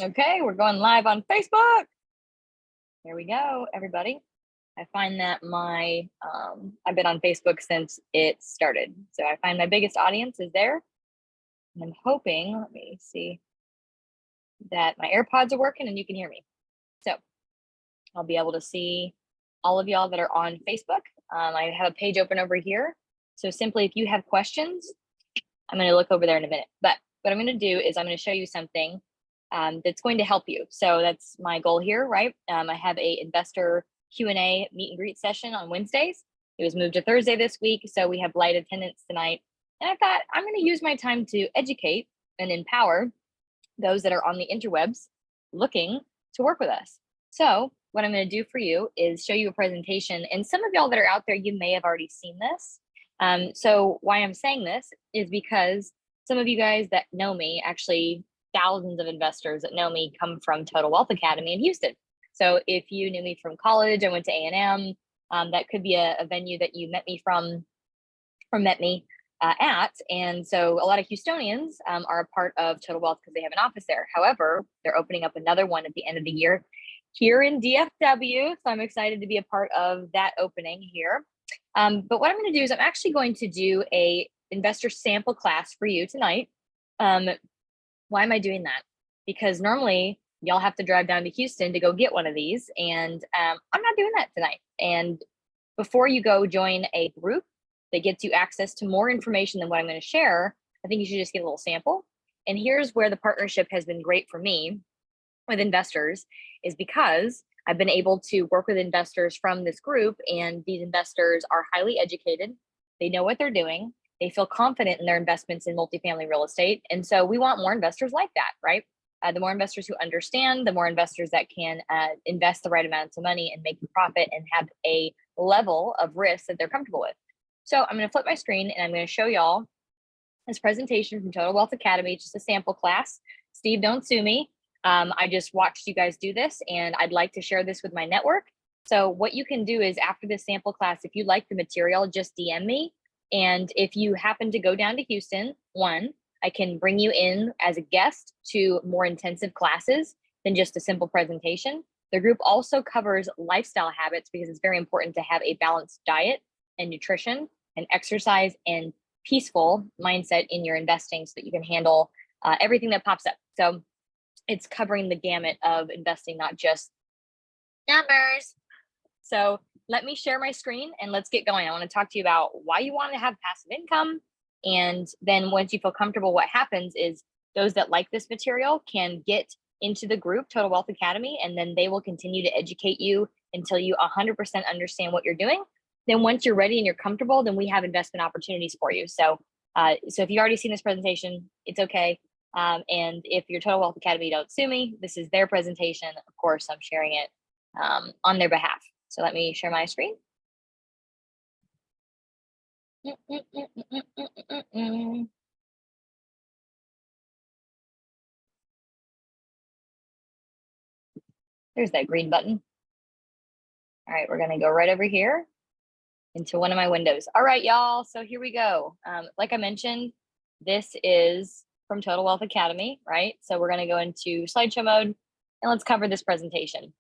Okay, we're going live on Facebook. Here we go, everybody. I find that I've been on Facebook since it started. So I find my biggest audience is there. And I'm hoping, let me see, that my AirPods are working and you can hear me. So I'll be able to see all of y'all that are on Facebook. I have a page open over here. So simply, if you have questions, I'm going to look over there in a minute. But what I'm going to do is I'm going to show you something that's going to help you. So that's my goal here, right? I have a investor Q&A meet and greet session on Wednesdays. It was moved to Thursday this week, so we have light attendance tonight. And I thought I'm going to use my time to educate and empower those that are on the interwebs looking to work with us. So what I'm going to do for you is show you a presentation. And some of y'all that are out there, you may have already seen this. So why I'm saying this is because some of you guys that know me, actually thousands of investors that know me, come from Total Wealth Academy in Houston. So if you knew me from college, I went to A&M, that could be a venue that you met me from or met me at. And so a lot of Houstonians are a part of Total Wealth because they have an office there. However, they're opening up another one at the end of the year here in DFW. So I'm excited to be a part of that opening here. But what I'm going to do is I'm actually going to do a investor sample class for you tonight. Why am I doing that? Because normally y'all have to drive down to Houston to go get one of these. And I'm not doing that tonight. And before you go join a group that gets you access to more information than what I'm going to share, I think you should just get a little sample. And here's where the partnership has been great for me with investors, is because I've been able to work with investors from this group, and these investors are highly educated. They know what they're doing. They feel confident in their investments in multifamily real estate. And so we want more investors like that, right? The more investors who understand, the more investors that can invest the right amounts of money and make a profit and have a level of risk that they're comfortable with. So I'm going to flip my screen and I'm going to show y'all this presentation from Total Wealth Academy, just a sample class. Steve, don't sue me. I just watched you guys do this and I'd like to share this with my network. So what you can do is after this sample class, if you like the material, just DM me. And if you happen to go down to Houston, I can bring you in as a guest to more intensive classes than just a simple presentation. The group also covers lifestyle habits because it's very important to have a balanced diet and nutrition and exercise and peaceful mindset in your investing so that you can handle everything that pops up. So it's covering the gamut of investing, not just numbers. So let me share my screen and let's get going. I want to talk to you about why you want to have passive income. And then once you feel comfortable, what happens is those that like this material can get into the group, Total Wealth Academy, and then they will continue to educate you until you 100% understand what you're doing. Then once you're ready and you're comfortable, then we have investment opportunities for you. So if you've already seen this presentation, it's okay. And if you're Total Wealth Academy, don't sue me. This is their presentation. Of course, I'm sharing it on their behalf. So let me share my screen. There's that green button. All right, we're going to go right over here into one of my windows. All right, y'all. So here we go. Like I mentioned, this is from Total Wealth Academy, right? So we're going to go into slideshow mode and let's cover this presentation.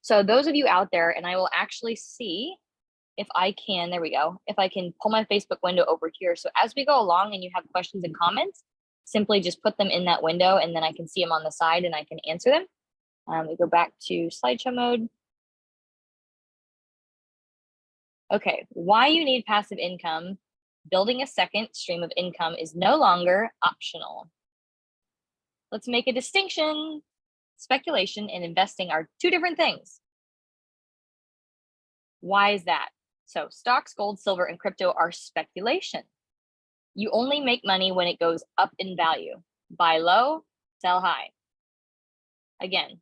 So those of you out there, and I will actually see if I can, there we go, if I can pull my Facebook window over here. So as we go along and you have questions and comments, simply just put them in that window and then I can see them on the side and I can answer them. We go back to slideshow mode. Okay, why you need passive income. Building a second stream of income is no longer optional. Let's make a distinction. Speculation and investing are two different things. Why is that? So stocks, gold, silver, and crypto are speculation. You only make money when it goes up in value. Buy low, sell high. Again,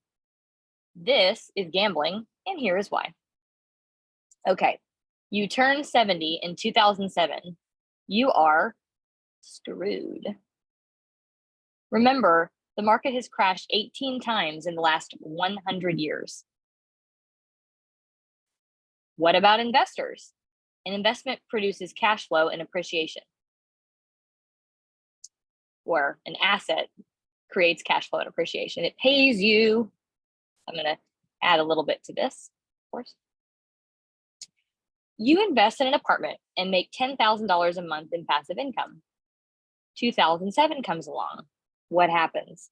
this is gambling, and here is why. Okay, you turned 70 in 2007. You are screwed. Remember, the market has crashed 18 times in the last 100 years. What about investors? An investment produces cash flow and appreciation. Or an asset creates cash flow and appreciation. It pays you. I'm going to add a little bit to this, of course. You invest in an apartment and make $10,000 a month in passive income. 2007 comes along. What happens?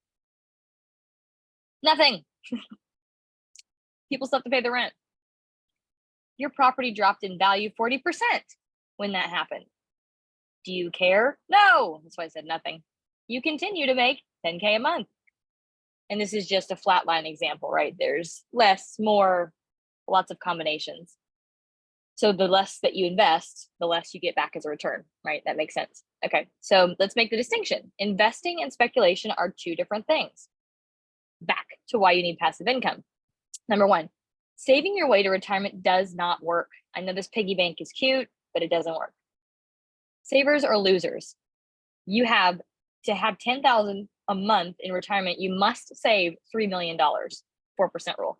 Nothing. People still have to pay the rent. Your property dropped in value 40% when that happened. Do you care? No. That's why I said nothing. You continue to make 10K a month. And this is just a flatline example, right? There's less, more, lots of combinations. So the less that you invest, the less you get back as a return, right? That makes sense. Okay, so let's make the distinction. Investing and speculation are two different things. Back to why you need passive income. Number one, saving your way to retirement does not work. I know this piggy bank is cute, but it doesn't work. Savers are losers. You have to have $10,000 a month in retirement. You must save $3 million, 4% rule.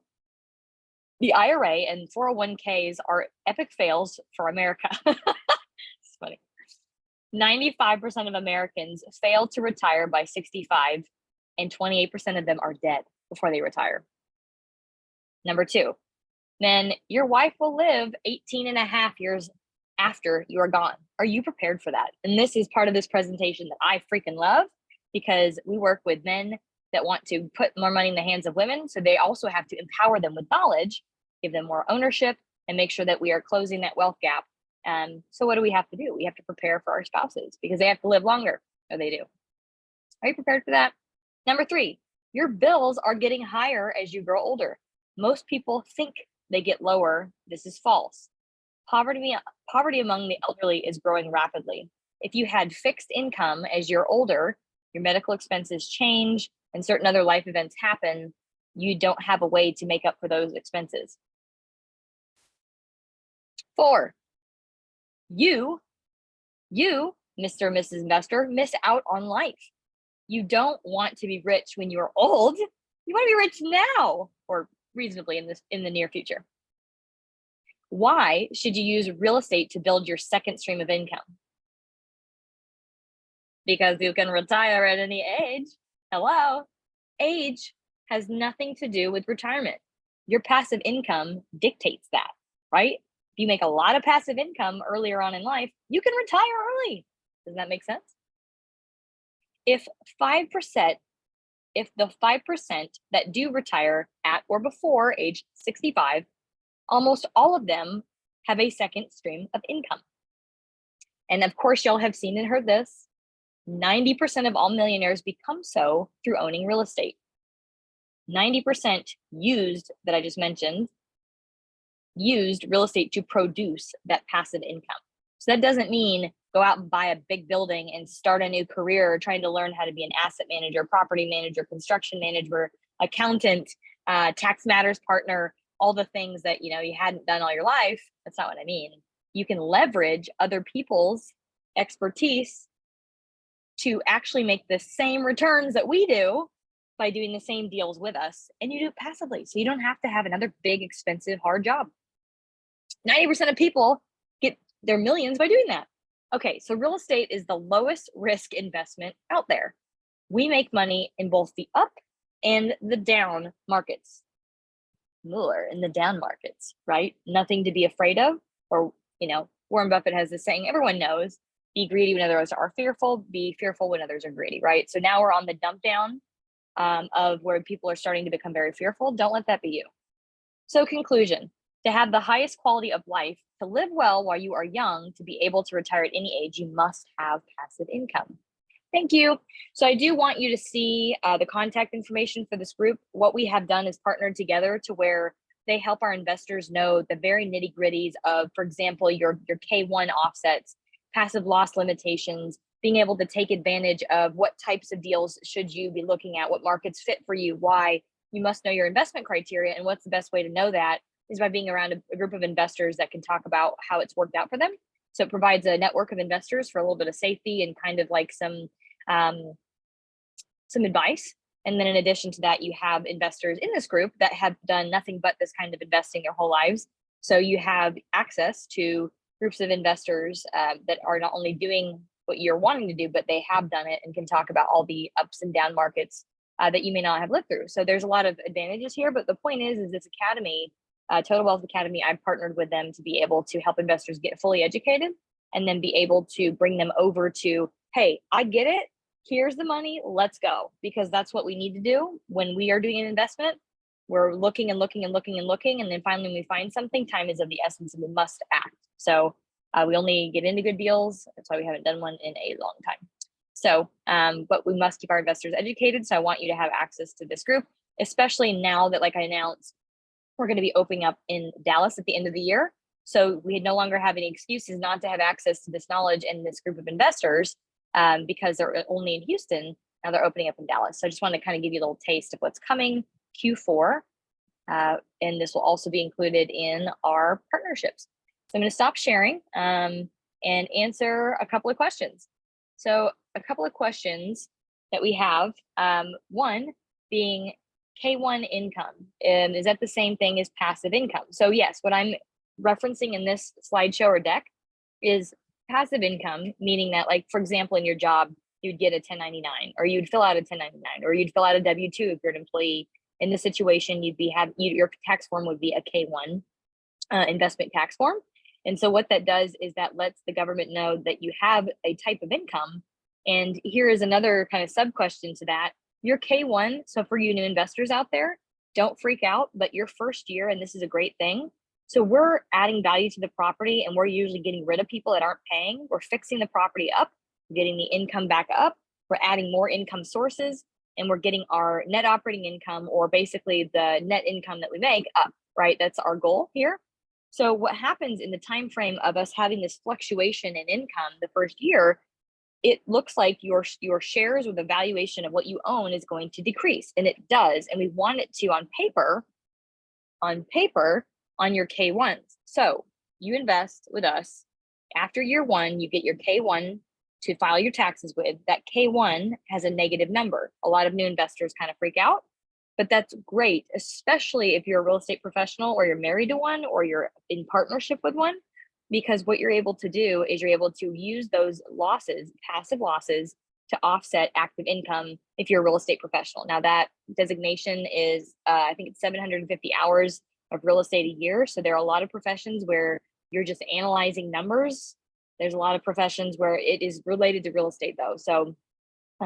The IRA and 401ks are epic fails for America. It's funny. 95% of Americans fail to retire by 65, and 28% of them are dead before they retire. Number two, then your wife will live 18 and a half years after you are gone. Are you prepared for that? And this is part of this presentation that I freaking love, because we work with men that want to put more money in the hands of women. So they also have to empower them with knowledge, give them more ownership, and make sure that we are closing that wealth gap. So what do we have to do? We have to prepare for our spouses because they have to live longer, or they do. Are you prepared for that? Number three, your bills are getting higher as you grow older. Most people think they get lower. This is false. Poverty among the elderly is growing rapidly. If you had fixed income as you're older, your medical expenses change and certain other life events happen, you don't have a way to make up for those expenses. 4, you, Mr. or Mrs. Investor, miss out on life. You don't want to be rich when you're old. You want to be rich now, or reasonably in the near future. Why should you use real estate to build your second stream of income? Because you can retire at any age. Hello. Age has nothing to do with retirement. Your passive income dictates that, right? If you make a lot of passive income earlier on in life, you can retire early. Does that make sense? If the 5% that do retire at or before age 65, almost all of them have a second stream of income. And of course, y'all have seen and heard this. 90% of all millionaires become so through owning real estate. 90% that I just mentioned, used real estate to produce that passive income. So that doesn't mean go out and buy a big building and start a new career trying to learn how to be an asset manager, property manager, construction manager, accountant, tax matters partner, all the things that you hadn't done all your life. That's not what I mean. You can leverage other people's expertise to actually make the same returns that we do by doing the same deals with us, and you do it passively. So you don't have to have another big, expensive, hard job. 90% of people get their millions by doing that. Okay, so real estate is the lowest risk investment out there. We make money in both the up and the down markets. More in the down markets, right? Nothing to be afraid of. Or, Warren Buffett has this saying, everyone knows, be greedy when others are fearful, be fearful when others are greedy, right? So now we're on the dump down of where people are starting to become very fearful. Don't let that be you. So conclusion, to have the highest quality of life, to live well while you are young, to be able to retire at any age, you must have passive income. Thank you. So I do want you to see the contact information for this group. What we have done is partnered together to where they help our investors know the very nitty gritties of, for example, your K1 offsets, passive loss limitations, being able to take advantage of what types of deals should you be looking at, what markets fit for you, why you must know your investment criteria. And what's the best way to know that is by being around a group of investors that can talk about how it's worked out for them. So it provides a network of investors for a little bit of safety and kind of like some advice. And then in addition to that, you have investors in this group that have done nothing but this kind of investing their whole lives. So you have access to groups of investors that are not only doing what you're wanting to do, but they have done it and can talk about all the ups and down markets that you may not have lived through. So there's a lot of advantages here, but the point is this academy, Total Wealth Academy, I've partnered with them to be able to help investors get fully educated and then be able to bring them over to, hey, I get it. Here's the money. Let's go. Because that's what we need to do when we are doing an investment. We're looking and looking and looking and looking. And then finally, when we find something, time is of the essence and we must act. So we only get into good deals. That's why we haven't done one in a long time. So, but we must keep our investors educated. So I want you to have access to this group, especially now that, like I announced, we're going to be opening up in Dallas at the end of the year. So we no longer have any excuses not to have access to this knowledge and this group of investors because they're only in Houston. Now they're opening up in Dallas. So I just want to kind of give you a little taste of what's coming Q4. And this will also be included in our partnerships. So I'm going to stop sharing and answer a couple of questions. So a couple of questions that we have, one being K1 income. Is that the same thing as passive income? So yes, what I'm referencing in this slideshow or deck is passive income, meaning that, like, for example, in your job, you'd get a 1099 or you'd fill out a 1099 or you'd fill out a W-2 if you're an employee. In this situation, your tax form would be a K1 investment tax form. And so what that does is that lets the government know that you have a type of income. And here is another kind of sub question to that. Your K1, so for you new investors out there, don't freak out, but your first year, and this is a great thing. So we're adding value to the property and we're usually getting rid of people that aren't paying. We're fixing the property up, getting the income back up. We're adding more income sources and we're getting our net operating income, or basically the net income that we make, up, right? That's our goal here. So what happens in the time frame of us having this fluctuation in income the first year, it looks like your shares or the valuation of what you own is going to decrease, and it does. And we want it to on paper on your K1s. So you invest with us. After year one, you get your K1 to file your taxes with. That K1 has a negative number. A lot of new investors kind of freak out, but that's great, especially if you're a real estate professional or you're married to one or you're in partnership with one, because what you're able to do is you're able to use those losses, passive losses, to offset active income if you're a real estate professional. Now that designation is, I think it's 750 hours of real estate a year. So there are a lot of professions where you're just analyzing numbers. There's a lot of professions where it is related to real estate though. So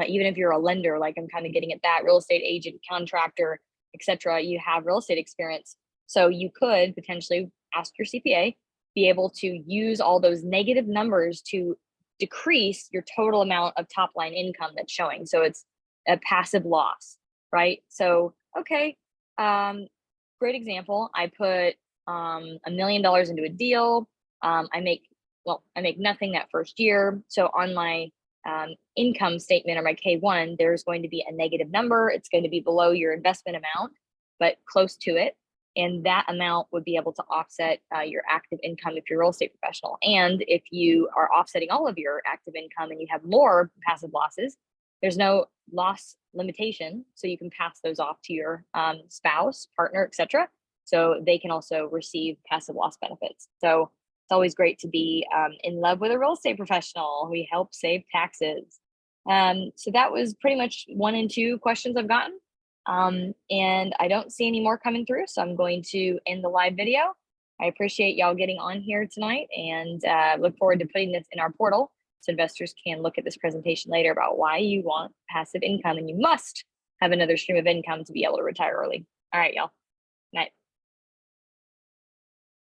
even if you're a lender, like I'm kind of getting at that, real estate agent, contractor, etc., you have real estate experience. So you could potentially ask your CPA, be able to use all those negative numbers to decrease your total amount of top line income that's showing. So it's a passive loss, right? So, okay, great example. I put $1 million into a deal. I make nothing that first year. So on my income statement or my K1, there's going to be a negative number. It's going to be below your investment amount, but close to it. And that amount would be able to offset your active income if you're a real estate professional. And if you are offsetting all of your active income and you have more passive losses, there's no loss limitation. So you can pass those off to your spouse, partner, etc. So they can also receive passive loss benefits. So it's always great to be in love with a real estate professional. We help save taxes. So that was pretty much 1 and 2 questions I've gotten. And I don't see any more coming through. So I'm going to end the live video. I appreciate y'all getting on here tonight and look forward to putting this in our portal so investors can look at this presentation later about why you want passive income and you must have another stream of income to be able to retire early. All right, y'all.